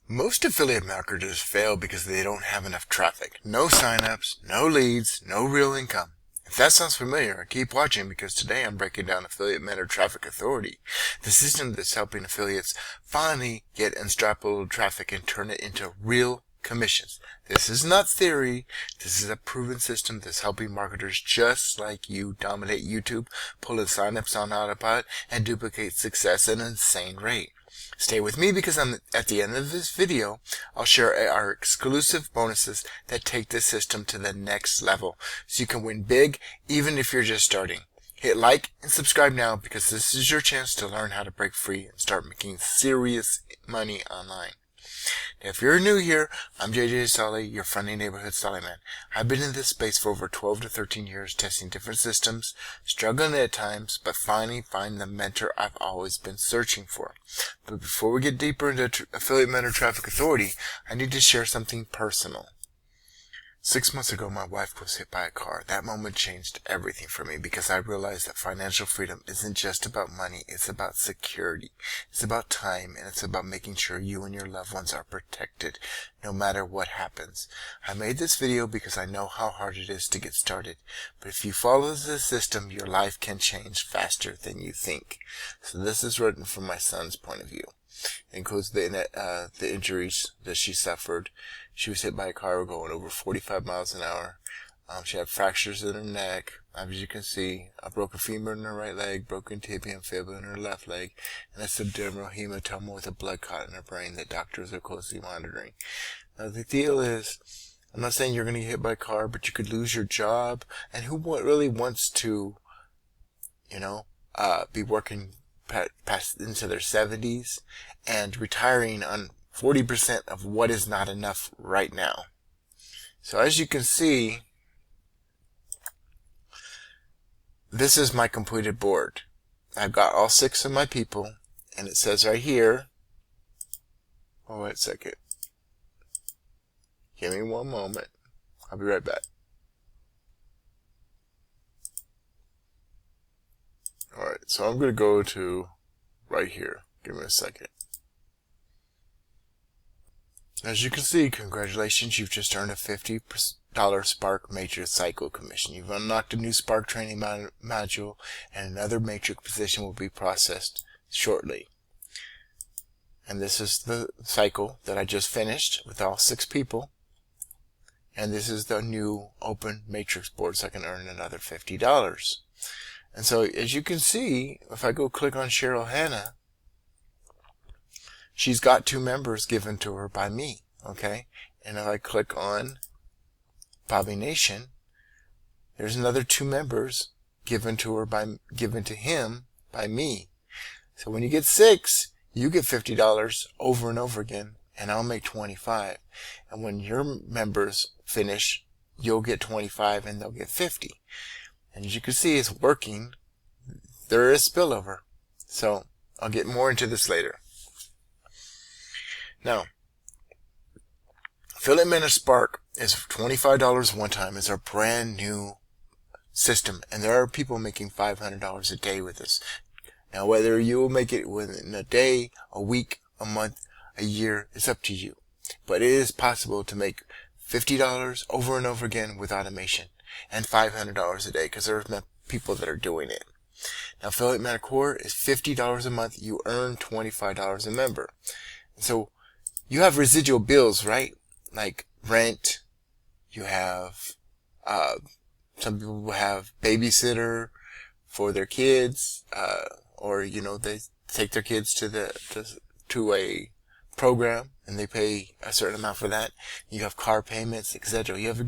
Most affiliate marketers fail because they don't have enough traffic. No signups, no leads, no real income. If that sounds familiar, keep watching because today I'm breaking down Affiliate Mentor Traffic Authority, the system that's helping affiliates finally get unstoppable traffic and turn it into real commissions. This is not theory. This is a proven system that's helping marketers just like you dominate YouTube, pull in signups on autopilot, and duplicate success at an insane rate. Stay with me because at the end of this video, I'll share our exclusive bonuses that take this system to the next level so you can win big even if you're just starting. Hit like and subscribe now because this is your chance to learn how to break free and start making serious money online. Now, if you're new here, I'm JJ Solly, your friendly neighborhood Solly man. I've been in this space for over 12 to 13 years testing different systems, struggling at times, but finally find the mentor I've always been searching for. But before we get deeper into Affiliate Mentor Traffic Authority, I need to share something personal. 6 months ago, my wife was hit by a car. That moment changed everything for me because I realized that financial freedom isn't just about money. It's about security. It's about time, and it's about making sure you and your loved ones are protected no matter what happens. I made this video because I know how hard it is to get started. But if you follow the system, your life can change faster than you think. So this is written from my son's point of view. It includes the injuries that she suffered. She was hit by a car going over 45 miles an hour. She had fractures in her neck, as you can see, a broken femur in her right leg, broken tibia and fibula in her left leg, and a subdermal hematoma with a blood clot in her brain that doctors are closely monitoring. Now the deal is, I'm not saying you're going to get hit by a car, but you could lose your job, and who really wants to, be working past into their 70s and retiring on 40% of what is not enough right now. So as you can see, this is my completed board. I've got all 6 of my people, and it says right here, oh wait a second, give me one moment, I'll be right back. Alright, so I'm going to go to right here, give me a second. As you can see, congratulations, you've just earned a $50 Spark Matrix Cycle Commission. You've unlocked a new Spark training module, and another Matrix position will be processed shortly. And this is the cycle that I just finished with all 6 people. And this is the new open Matrix board, so I can earn another $50. And so, as you can see, if I go click on Cheryl Hannah, she's got 2 members given to her by me, okay? And if I click on Bobby Nation, there's another 2 members given to him by me. So when you get 6, you get $50 over and over again, and I'll make $25. And when your members finish, you'll get $25 and they'll get $50. And as you can see, it's working. There is spillover. So I'll get more into this later. Now, Affiliate Mentor Spark is $25 one time. It's our brand new system, and there are people making $500 a day with this. Now, whether you will make it within a day, a week, a month, a year, it's up to you. But it is possible to make $50 over and over again with automation, and $500 a day because there are people that are doing it. Now, Affiliate Mentor Core is $50 a month. You earn $25 a member. So you have residual bills, right? Like rent. You have, some people have babysitter for their kids, or, they take their kids to a program and they pay a certain amount for that. You have car payments, etc. You have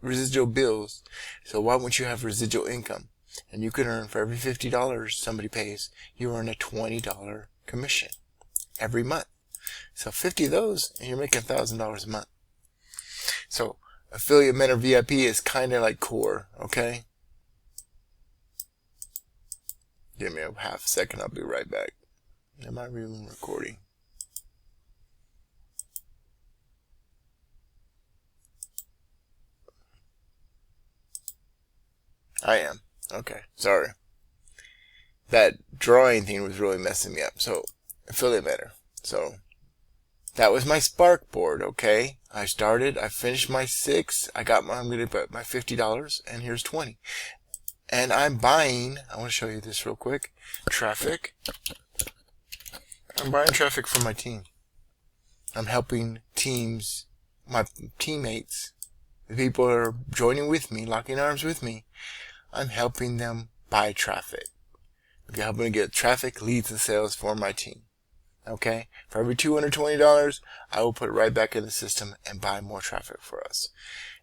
residual bills. So why wouldn't you have residual income? And you can earn, for every $50 somebody pays, you earn a $20 commission every month. So 50 of those, and you're making $1,000 a month. So Affiliate Mentor VIP is kind of like Core, okay? Give me a half a second, I'll be right back. Am I even recording? I am. Okay, sorry. That drawing thing was really messing me up. So, Affiliate Mentor. So, That was my Spark board, okay? I finished my 6, I'm going to put my $50, and here's 20. And I'm buying, I want to show you this real quick, traffic. I'm buying traffic for my team. I'm helping teams, my teammates, the people that are joining with me, locking arms with me. I'm helping them buy traffic. I'm helping to get traffic, leads, and sales for my team. Okay? For every $220, I will put it right back in the system and buy more traffic for us.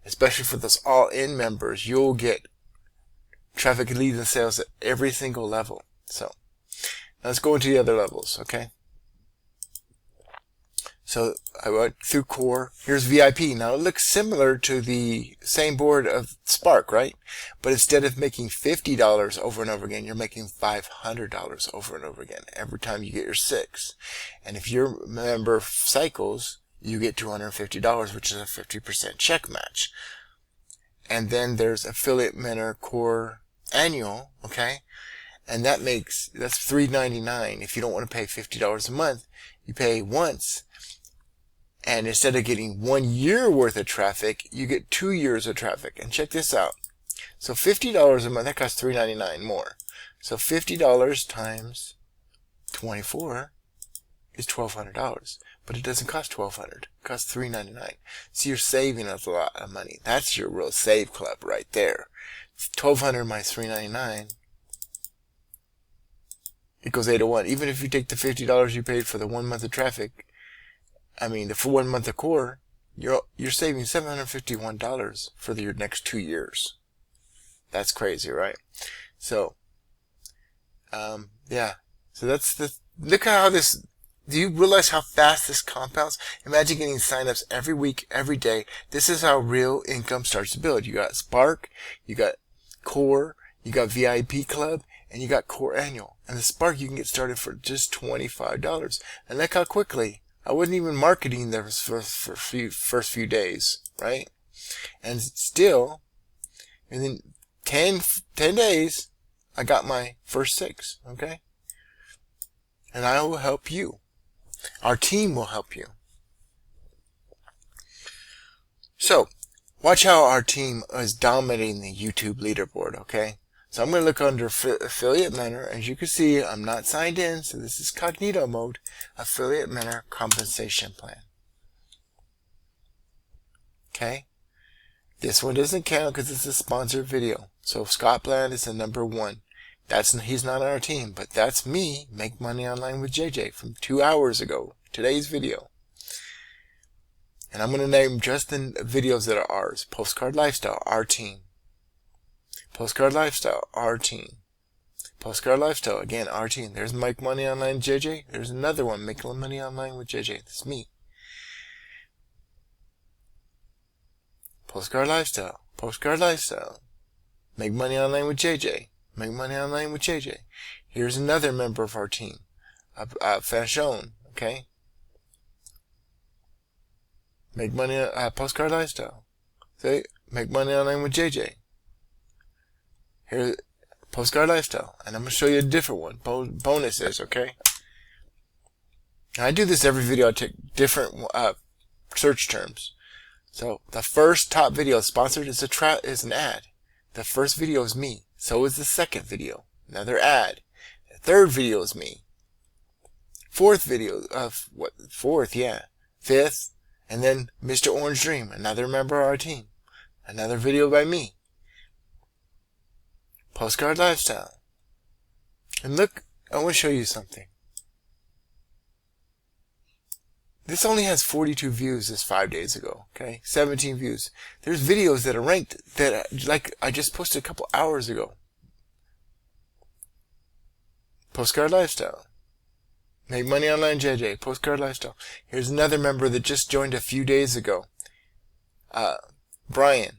Especially for those all-in members, you'll get traffic, leads, and sales at every single level. So, let's go into the other levels, okay? So, I went through core. Here's VIP. Now, it looks similar to the same board of Spark, right? But instead of making $50 over and over again, you're making $500 over and over again every time you get your 6. And if your member cycles, you get $250, which is a 50% check match. And then there's Affiliate Mentor Core Annual, okay? And that's $3.99. If you don't want to pay $50 a month, you pay once. And instead of getting 1 year worth of traffic, you get 2 years of traffic. And check this out. So $50 a month, that costs $3.99 more. So $50 times 24 is $1,200. But it doesn't cost $1,200. It costs $3.99. So you're saving us a lot of money. That's your real save club right there. $1,200 minus $3.99 equals 8 to 1. Even if you take the $50 you paid for the 1 month of traffic, for 1 month of core, you're saving $751 for your next 2 years. That's crazy, right? So, yeah. So look at how this, do you realize how fast this compounds? Imagine getting signups every week, every day. This is how real income starts to build. You got Spark, you got Core, you got VIP Club, and you got Core Annual. And the Spark you can get started for just $25. And look how quickly. I wasn't even marketing the first few days, right? And still, within 10 days, I got my first 6, okay? And I will help you. Our team will help you. So, watch how our team is dominating the YouTube leaderboard, okay? So I'm going to look under Affiliate Mentor. As you can see, I'm not signed in, so this is Cognito mode. Affiliate Mentor Compensation Plan. Okay? This one doesn't count because it's a sponsored video. So Scott Bland is the number 1. He's not on our team, but that's me, Make Money Online with JJ, from 2 hours ago. Today's video. And I'm going to name just the videos that are ours. Postcard Lifestyle, our team. Postcard Lifestyle, our team. Postcard Lifestyle, again, our team. There's Make Money Online JJ. There's another one, Make Money Online with JJ. That's me. Postcard Lifestyle. Postcard Lifestyle. Make Money Online with JJ. Make Money Online with JJ. Here's another member of our team. Fashion, okay? Make Money, Postcard Lifestyle. Okay? Make Money Online with JJ. Here's Postcard Lifestyle. And I'm going to show you a different one. Bonuses, okay? And I do this every video. I take different search terms. So the first top video sponsored is an ad. The first video is me. So is the second video. Another ad. The third video is me. Fourth video, fourth, yeah. Fifth, and then Mr. Orange Dream, another member of our team. Another video by me. Postcard Lifestyle. And look, I want to show you something. This only has 42 views this 5 days ago, okay? 17 views. There's videos that are ranked that, like, I just posted a couple hours ago. Postcard Lifestyle. Make Money Online JJ. Postcard Lifestyle. Here's another member that just joined a few days ago. Brian.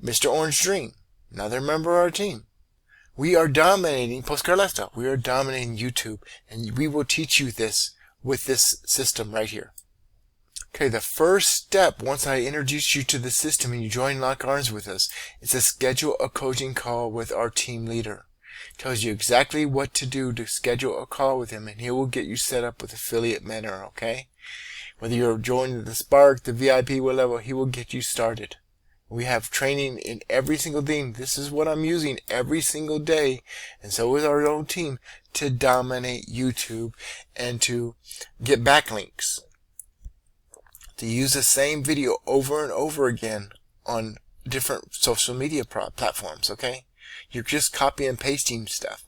Mr. Orange Dream. Another member of our team. We are dominating Postcard Lifestyle. We are dominating YouTube. And we will teach you this with this system right here. Okay, the first step, once I introduce you to the system and you join Lock Arms with us, is to schedule a coaching call with our team leader. Tells you exactly what to do to schedule a call with him, and he will get you set up with Affiliate Mentor, okay? Whether you're joining the Spark, the VIP, what level, he will get you started. We have training in every single thing. This is what I'm using every single day, and so is our own team, to dominate YouTube and to get backlinks. To use the same video over and over again on different social media platforms, okay? You're just copy and pasting stuff.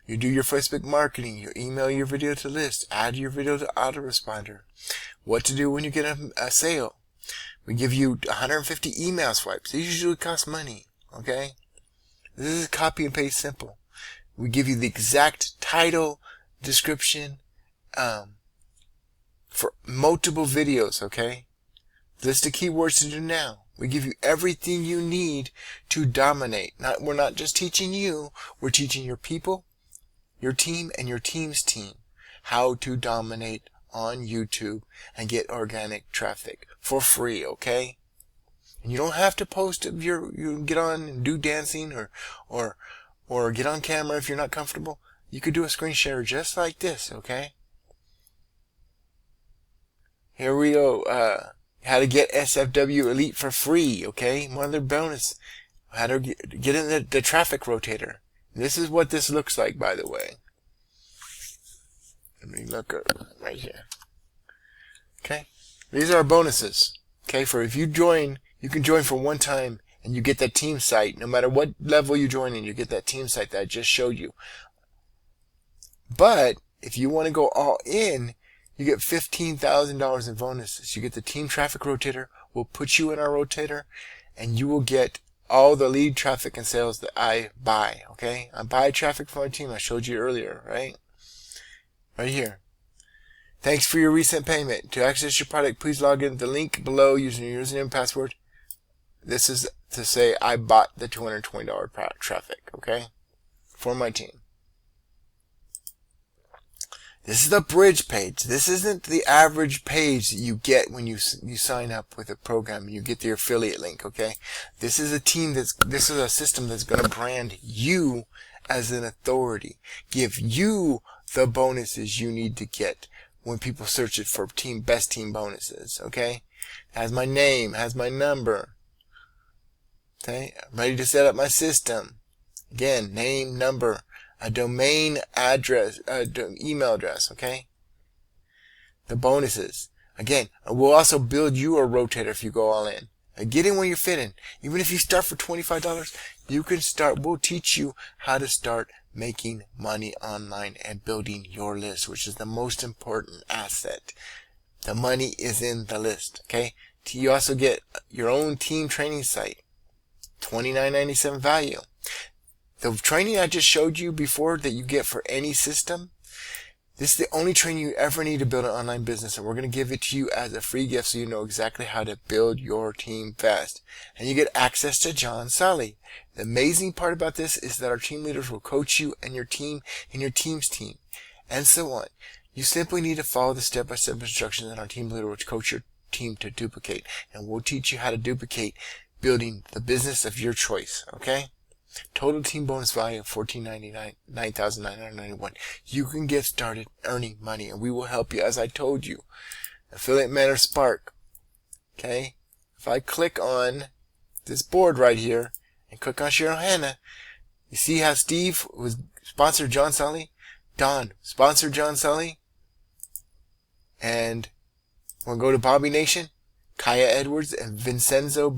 You do your Facebook marketing, you email your video to list, add your video to autoresponder. What to do when you get a sale. We give you 150 email swipes. These usually cost money, okay? This is copy and paste simple. We give you the exact title, description, for multiple videos, okay? List of keywords to do now. We give you everything you need to dominate. We're not just teaching you, we're teaching your people, your team, and your team's team how to dominate on YouTube and get organic traffic for free, okay? And you don't have to post you get on and do dancing or get on camera if you're not comfortable. You could do a screen share just like this, okay? Here we go. How to get SFW Elite for free, okay? One other bonus. How to get in the traffic rotator. This is what this looks like, by the way. Let me look right here. Okay? These are our bonuses. Okay? For if you join, you can join for one time and you get that team site. No matter what level you join in, you get that team site that I just showed you. But if you want to go all in, you get $15,000 in bonuses. You get the team traffic rotator. We'll put you in our rotator, and you will get all the lead traffic and sales that I buy. Okay? I buy traffic for my team. I showed you earlier, right? Right here. Thanks for your recent payment. To access your product, please log in the link below using your username and password. This is to say I bought the $220 traffic, okay? For my team. This is the bridge page. This isn't the average page that you get when you sign up with a program. You get the affiliate link, okay? This is this is a system that's going to brand you as an authority. Give you the bonuses you need to get when people search it for best team bonuses, okay? Has my name, has my number. Okay? I'm ready to set up my system. Again, name, number, a domain address, email address, okay? The bonuses. Again, we'll also build you a rotator if you go all in. Get in where you're fitting. Even if you start for $25, you can start. We'll teach you how to start making money online and building your list, which is the most important asset. The money is in the list, okay? You also get your own team training site. $29.97 value. The training I just showed you before that you get for any system, this is the only training you ever need to build an online business, and we're going to give it to you as a free gift so you know exactly how to build your team fast. And you get access to John Sully. The amazing part about this is that our team leaders will coach you and your team and your team's team, and so on. You simply need to follow the step-by-step instructions that our team leader will coach your team to duplicate, and we'll teach you how to duplicate building the business of your choice, okay? Total team bonus value of $14.99, $9,991. You can get started earning money, and we will help you, as I told you. Affiliate Mentor Spark. Okay? If I click on this board right here and click on Cheryl Hannah, you see how Steve was sponsored John Sully? Don sponsored John Sully. And we'll go to Bobby Nation, Kaya Edwards, and Vincenzo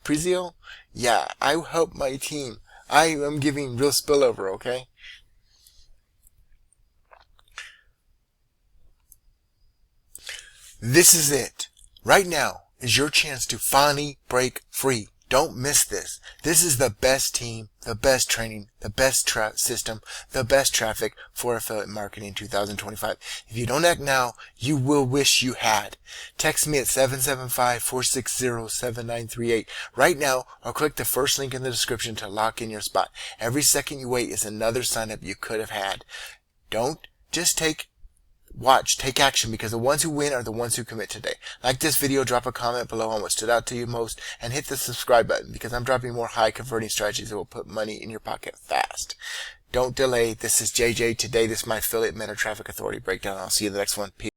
Prizio. Yeah, I help my team. I am giving real spillover, okay? This is it. Right now is your chance to finally break free. Don't miss this. This is the best team, the best training, the best system, the best traffic for affiliate marketing 2025. If you don't act now, you will wish you had. Text me at 775-460-7938 right now, or click the first link in the description to lock in your spot. Every second you wait is another sign up you could have had. Don't just take action, because the ones who win are the ones who commit today. Like this video, drop a comment below on what stood out to you most, and hit the subscribe button, because I'm dropping more high converting strategies that will put money in your pocket fast. Don't delay. This is JJ today. This is my Affiliate Metro Traffic Authority breakdown. I'll see you in the next one. Peace.